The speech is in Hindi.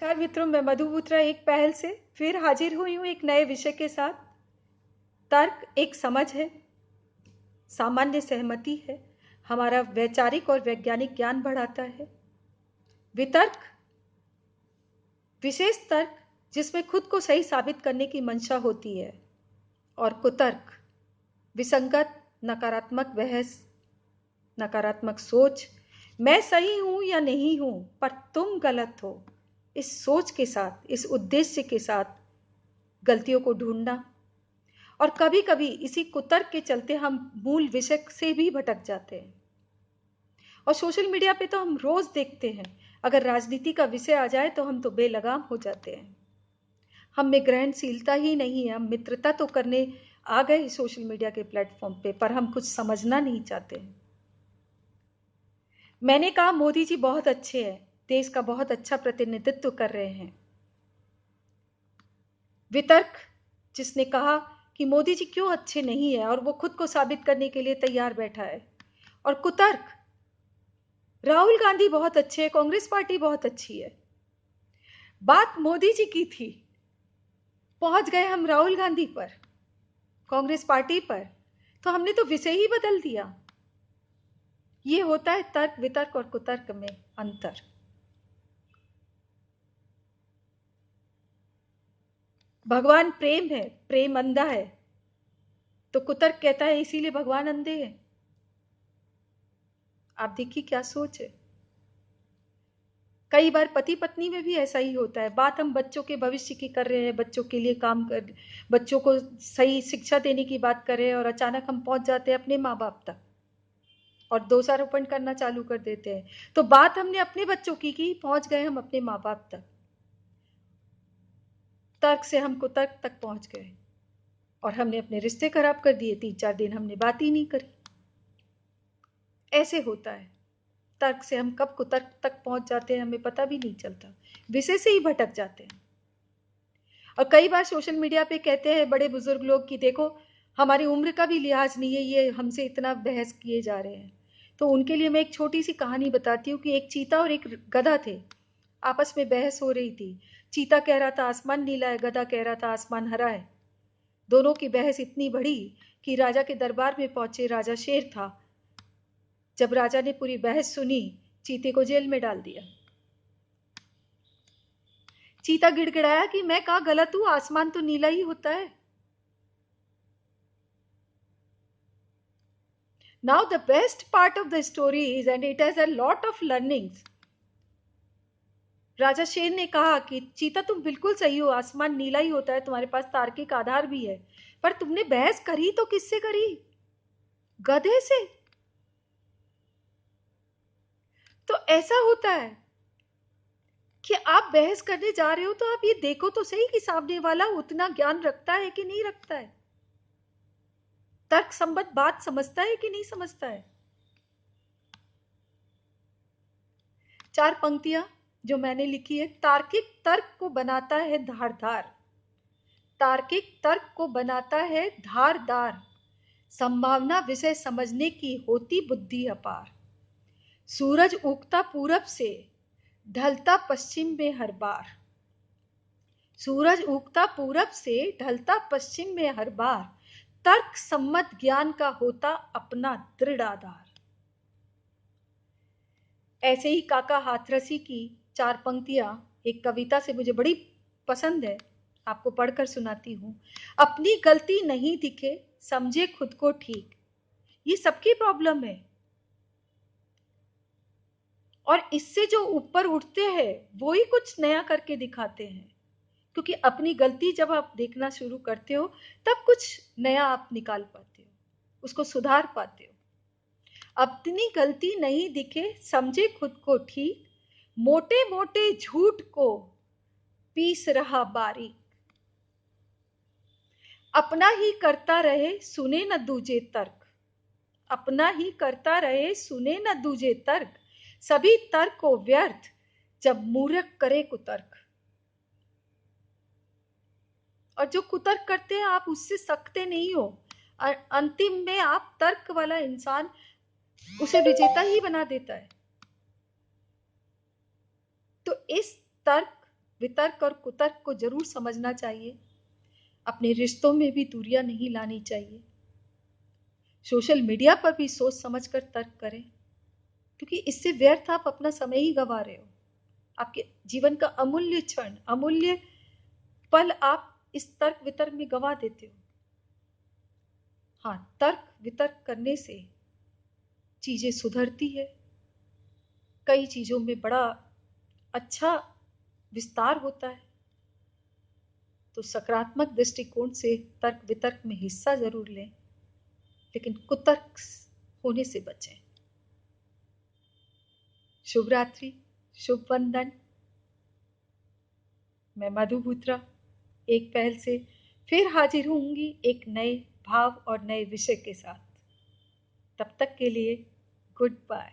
नमस्कार मित्रों, मैं मधु बुत्रा एक पहल से फिर हाजिर हुई हूँ एक नए विषय के साथ। तर्क एक समझ है, सामान्य सहमति है, हमारा वैचारिक और वैज्ञानिक ज्ञान बढ़ाता है। वितर्क विशेष तर्क जिसमें खुद को सही साबित करने की मंशा होती है, और कुतर्क विसंगत, नकारात्मक बहस, नकारात्मक सोच, मैं सही हूं या नहीं हूं पर तुम गलत हो, इस सोच के साथ, इस उद्देश्य के साथ गलतियों को ढूंढना। और कभी कभी इसी कुतर्क के चलते हम मूल विषय से भी भटक जाते हैं। और सोशल मीडिया पे तो हम रोज देखते हैं, अगर राजनीति का विषय आ जाए तो हम तो बेलगाम हो जाते हैं। हम में ग्रहणशीलता ही नहीं है। हम मित्रता तो करने आ गए सोशल मीडिया के प्लेटफॉर्म पे, पर हम कुछ समझना नहीं चाहते हैं। मैंने कहा मोदी जी बहुत अच्छे हैं, देश का बहुत अच्छा प्रतिनिधित्व कर रहे हैं। वितर्क जिसने कहा कि मोदी जी क्यों अच्छे नहीं है, और वो खुद को साबित करने के लिए तैयार बैठा है। और कुतर्क राहुल गांधी बहुत अच्छे हैं, कांग्रेस पार्टी बहुत अच्छी है। बात मोदी जी की थी, पहुंच गए हम राहुल गांधी पर, कांग्रेस पार्टी पर, तो हमने तो विषय ही बदल दिया। ये होता है तर्क, वितर्क और कुतर्क में अंतर। भगवान प्रेम है, प्रेम अंधा है, तो कुतर्क कहता है इसीलिए भगवान अंधे हैं। आप देखिए क्या सोच है। कई बार पति पत्नी में भी ऐसा ही होता है। बात हम बच्चों के भविष्य की कर रहे हैं, बच्चों के लिए काम कर, बच्चों को सही शिक्षा देने की बात कर रहे हैं, और अचानक हम पहुंच जाते हैं अपने माँ बाप तक और दोषारोपण करना चालू कर देते हैं। तो बात हमने अपने बच्चों की पहुंच गए हम अपने माँ बाप तक। तर्क से हम कुतर्क तक पहुंच गए और हमने अपने रिश्ते खराब कर दिए। 3-4 दिन हमने बात ही नहीं करी। ऐसे होता है। तर्क से हम कब कुतर्क तक पहुंच जाते हैं हमें पता भी नहीं चलता, विषय से ही भटक जाते हैं। और कई बार सोशल मीडिया पे कहते हैं बड़े बुजुर्ग लोग कि देखो हमारी उम्र का भी लिहाज नहीं है, ये हमसे इतना बहस किए जा रहे हैं। तो उनके लिए मैं एक छोटी सी कहानी बताती हूँ कि एक चीता और एक गधा थे, आपस में बहस हो रही थी। चीता कह रहा था आसमान नीला है, गधा कह रहा था आसमान हरा है। दोनों की बहस इतनी बढ़ी कि राजा के दरबार में पहुंचे। राजा शेर था। जब राजा ने पूरी बहस सुनी, चीते को जेल में डाल दिया। चीता गिड़गिड़ाया कि मैं कहाँ गलत हूं, आसमान तो नीला ही होता है। Now the best part of the story is, and it has a lot of learnings. राजा शेर ने कहा कि चीता तुम बिल्कुल सही हो, आसमान नीला ही होता है, तुम्हारे पास तार्किक आधार भी है, पर तुमने बहस करी तो किससे करी? गधे से। तो ऐसा होता है कि आप बहस करने जा रहे हो तो आप ये देखो तो सही कि सामने वाला उतना ज्ञान रखता है कि नहीं रखता है, तर्क संबद्ध बात समझता है कि नहीं समझता है। 4 पंक्तियां जो मैंने लिखी है। तार्किक तर्क को बनाता है धारदार, तार्किक तर्क को बनाता है धारदार, संभावना विषय समझने की होती बुद्धि अपार। सूरज उगता पूरब से, ढलता पश्चिम में हर बार। सूरज उगता पूरब से, ढलता पश्चिम में हर बार, तर्क सम्मत ज्ञान का होता अपना दृढ़ आधार। ऐसे ही काका हाथरसी की 4 पंक्तियां एक कविता से मुझे बड़ी पसंद है, आपको पढ़कर सुनाती हूं। अपनी गलती नहीं दिखे, समझे खुद को ठीक। ये सबकी प्रॉब्लम है, और इससे जो ऊपर उठते हैं वो ही कुछ नया करके दिखाते हैं। क्योंकि अपनी गलती जब आप देखना शुरू करते हो तब कुछ नया आप निकाल पाते हो, उसको सुधार पाते हो। अपनी गलती नहीं दिखे, समझे खुद को ठीक, मोटे मोटे झूठ को पीस रहा बारीक। अपना ही करता रहे, सुने न दूजे तर्क। अपना ही करता रहे, सुने न दूजे तर्क। सभी तर्क को व्यर्थ, जब मूर्ख करे कुतर्क। और जो कुतर्क करते हैं आप उससे सकते नहीं हो, और अंतिम में आप तर्क वाला इंसान उसे विजेता ही बना देता है। तो इस तर्क वितर्क और कुतर्क को जरूर समझना चाहिए। अपने रिश्तों में भी दूरियां नहीं लानी चाहिए। सोशल मीडिया पर भी सोच समझकर तर्क करें, क्योंकि इससे व्यर्थ आप अपना समय ही गंवा रहे हो। आपके जीवन का अमूल्य क्षण, अमूल्य पल आप इस तर्क वितर्क में गंवा देते हो। हाँ, तर्क वितर्क करने से चीजें सुधरती है, कई चीजों में बड़ा अच्छा विस्तार होता है। तो सकारात्मक दृष्टिकोण से तर्क वितर्क में हिस्सा जरूर लें, लेकिन कुतर्क होने से बचें। शुभ रात्रि, शुभ वंदन। मैं मधु बुत्रा एक पहल से फिर हाजिर होंगी एक नए भाव और नए विषय के साथ। तब तक के लिए गुड बाय।